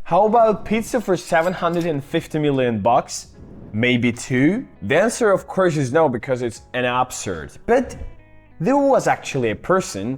How about pizza for 750 million bucks? Maybe 2? The answer of course is no, because it's an absurd. But there was actually a person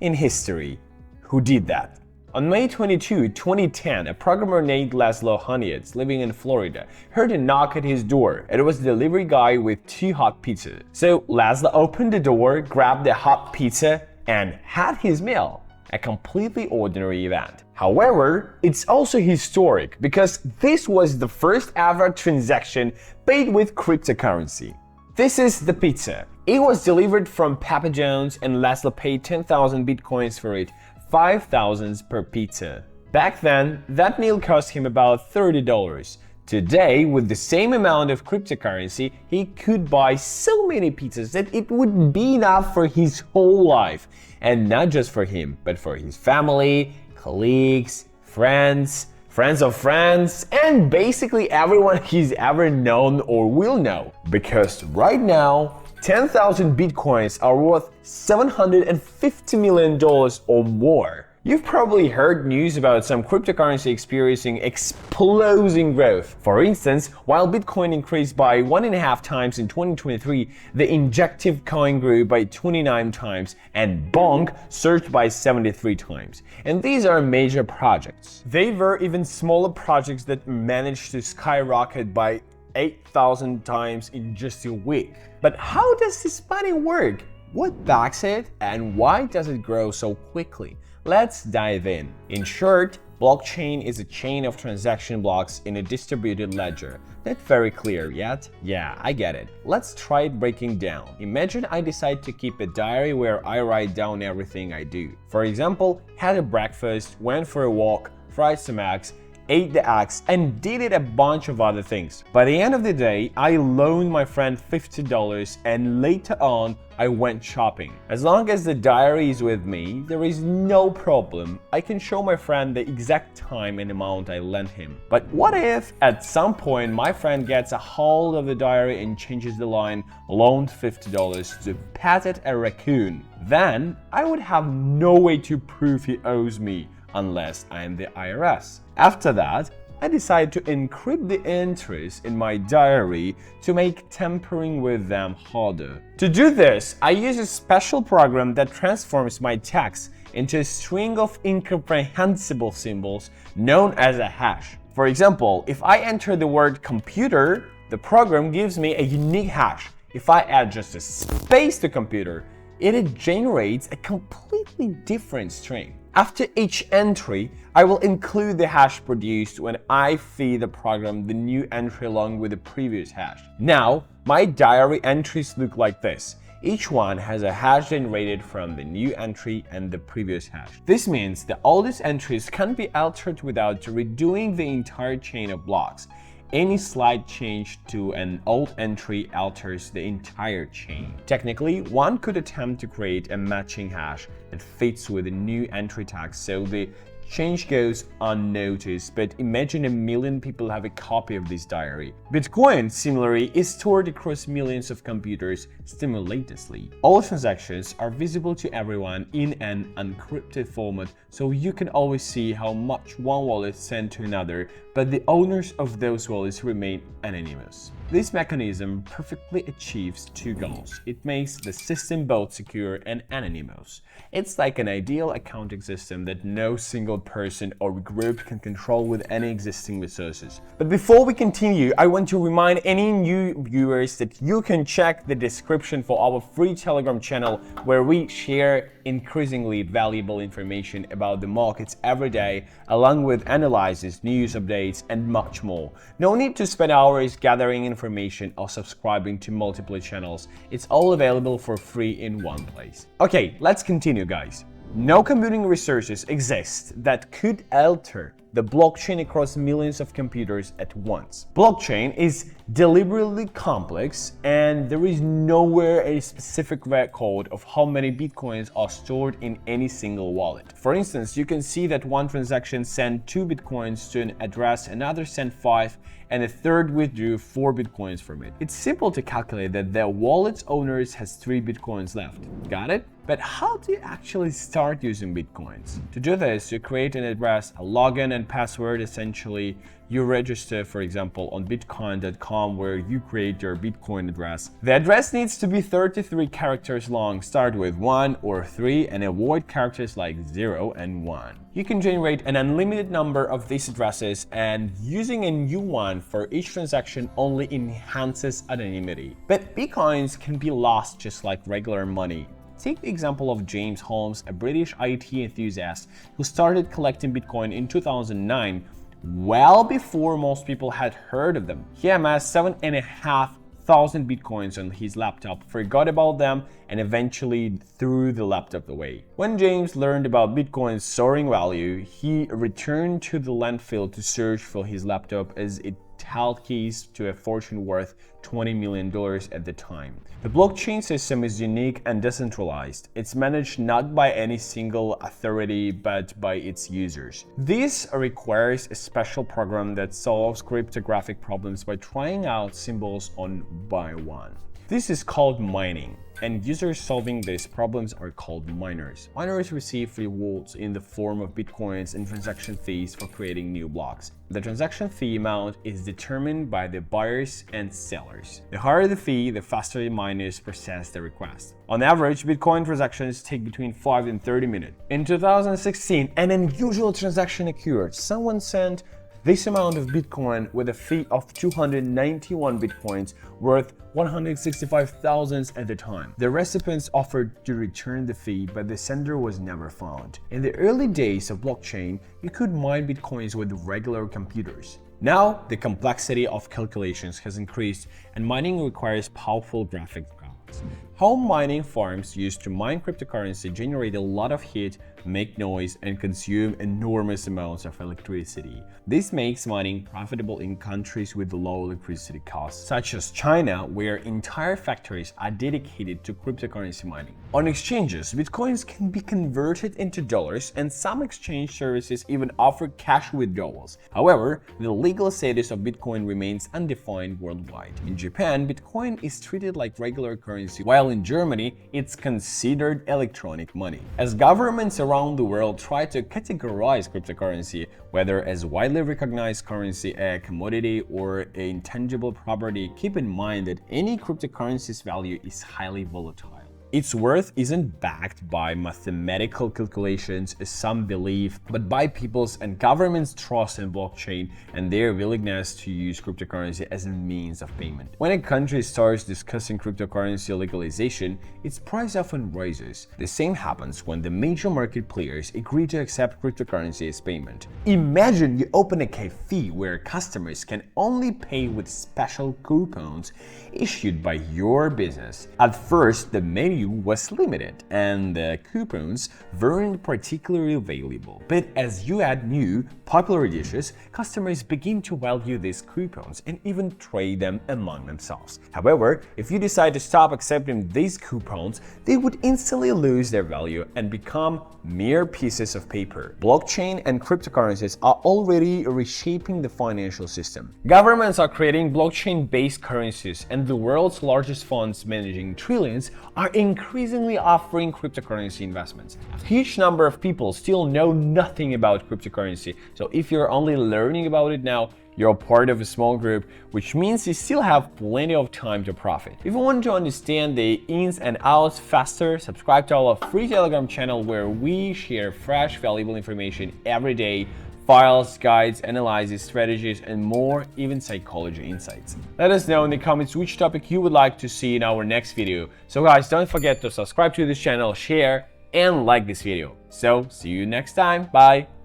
in history who did that. On May 22, 2010, a programmer named Laszlo Hanyecz, living in Florida, heard a knock at his door. It was the delivery guy with 2 hot pizzas. So Laszlo opened the door, grabbed the hot pizza, and had his meal. A completely ordinary event. However, it's also historic because this was the first ever transaction paid with cryptocurrency. This is the pizza. It was delivered from Papa John's and Laszlo paid 10,000 bitcoins for it, 5,000 per pizza. Back then, that meal cost him about $30. Today, with the same amount of cryptocurrency, he could buy so many pizzas that it would be enough for his whole life. And not just for him, but for his family, colleagues, friends of friends, and basically everyone he's ever known or will know. Because right now, 10,000 bitcoins are worth $750 million or more. You've probably heard news about some cryptocurrency experiencing explosive growth. For instance, while Bitcoin increased by 1.5 times in 2023, the injective coin grew by 29 times and Bonk surged by 73 times. And these are major projects. They were even smaller projects that managed to skyrocket by 8,000 times in just a week. But how does this money work? What backs it? And why does it grow so quickly? Let's dive in. In short, blockchain is a chain of transaction blocks in a distributed ledger. Not very clear yet? Yeah, I get it. Let's try breaking down. Imagine I decide to keep a diary where I write down everything I do. For example, had a breakfast, went for a walk, fried some eggs, ate the eggs, and did a bunch of other things. By the end of the day, I loaned my friend $50 and later on, I went shopping. As long as the diary is with me, there is no problem. I can show my friend the exact time and amount I lent him. But what if at some point my friend gets a hold of the diary and changes the line loaned $50 to pet a raccoon? Then I would have no way to prove he owes me unless I am the IRS. After that, I decided to encrypt the entries in my diary to make tampering with them harder. To do this, I use a special program that transforms my text into a string of incomprehensible symbols known as a hash. For example, if I enter the word computer, the program gives me a unique hash. If I add just a space to computer, it generates a completely different string. After each entry, I will include the hash produced when I feed the program the new entry along with the previous hash. Now, my diary entries look like this. Each one has a hash generated from the new entry and the previous hash. This means the oldest entries can't be altered without redoing the entire chain of blocks. Any slight change to an old entry alters the entire chain. Technically, one could attempt to create a matching hash that fits with a new entry tag so the change goes unnoticed, but imagine 1 million people have a copy of this diary. Bitcoin, similarly, is stored across millions of computers simultaneously. All transactions are visible to everyone in an encrypted format, so you can always see how much one wallet sent to another, but the owners of those wallets remain anonymous. This mechanism perfectly achieves 2 goals. It makes the system both secure and anonymous. It's like an ideal accounting system that no single person or group can control with any existing resources. But before we continue, I want to remind any new viewers that you can check the description for our free Telegram channel where we share increasingly valuable information about the markets every day, along with analysis, news updates, and much more. No need to spend hours gathering information or subscribing to multiple channels. It's all available for free in one place. Okay, let's continue, guys. No computing resources exist that could alter the blockchain across millions of computers at once. Blockchain is deliberately complex, and there is nowhere a specific record of how many bitcoins are stored in any single wallet. For instance, you can see that one transaction sent 2 bitcoins to an address, another sent 5, and a third withdrew 4 bitcoins from it. It's simple to calculate that the wallet's owner has 3 bitcoins left. Got it? But how do you actually start using Bitcoins? To do this, you create an address, a login and password. Essentially, you register, for example, on bitcoin.com, where you create your Bitcoin address. The address needs to be 33 characters long. Start with 1 or 3 and avoid characters like 0 and 1. You can generate an unlimited number of these addresses, and using a new one for each transaction only enhances anonymity. But Bitcoins can be lost just like regular money. Take the example of James Holmes, a British IT enthusiast who started collecting Bitcoin in 2009, well before most people had heard of them. He amassed 7,500 Bitcoins on his laptop, forgot about them, and eventually threw the laptop away. When James learned about Bitcoin's soaring value, he returned to the landfill to search for his laptop, as it held keys to a fortune worth $20 million at the time. The blockchain system is unique and decentralized. It's managed not by any single authority, but by its users. This requires a special program that solves cryptographic problems by trying out symbols one by one. This is called mining, and users solving these problems are called miners. Miners receive rewards in the form of Bitcoins and transaction fees for creating new blocks. The transaction fee amount is determined by the buyers and sellers. The higher the fee, the faster the miners process the request. On average, Bitcoin transactions take between 5 and 30 minutes. In 2016, an unusual transaction occurred. Someone sent this amount of Bitcoin with a fee of 291 Bitcoins, worth 165,000 at the time. The recipients offered to return the fee, but the sender was never found. In the early days of blockchain, you could mine Bitcoins with regular computers. Now, the complexity of calculations has increased, and mining requires powerful graphics cards. Home mining farms used to mine cryptocurrency generate a lot of heat, make noise, and consume enormous amounts of electricity. This makes mining profitable in countries with low electricity costs, such as China, where entire factories are dedicated to cryptocurrency mining. On exchanges, Bitcoins can be converted into dollars, and some exchange services even offer cash withdrawals. However, the legal status of Bitcoin remains undefined worldwide. In Japan, Bitcoin is treated like regular currency, while in Germany, it's considered electronic money. As governments around the world try to categorize cryptocurrency, whether as widely recognized currency, a commodity, or an intangible property, keep in mind that any cryptocurrency's value is highly volatile. Its worth isn't backed by mathematical calculations, as some believe, but by people's and governments' trust in blockchain and their willingness to use cryptocurrency as a means of payment. When a country starts discussing cryptocurrency legalization, its price often rises. The same happens when the major market players agree to accept cryptocurrency as payment. Imagine you open a cafe where customers can only pay with special coupons issued by your business. At first, the menu was limited and the coupons weren't particularly valuable. But as you add new, popular dishes, customers begin to value these coupons and even trade them among themselves. However, if you decide to stop accepting these coupons, they would instantly lose their value and become mere pieces of paper. Blockchain and cryptocurrencies are already reshaping the financial system. Governments are creating blockchain-based currencies, and the world's largest funds managing trillions are increasingly offering cryptocurrency investments. A huge number of people still know nothing about cryptocurrency, so if you're only learning about it now, you're part of a small group, which means you still have plenty of time to profit. If you want to understand the ins and outs faster, subscribe to our free Telegram channel where we share fresh, valuable information every day. Files, guides, analyses, strategies, and more, even psychology insights. Let us know in the comments which topic you would like to see in our next video. So guys, don't forget to subscribe to this channel, share, and like this video. So, see you next time. Bye!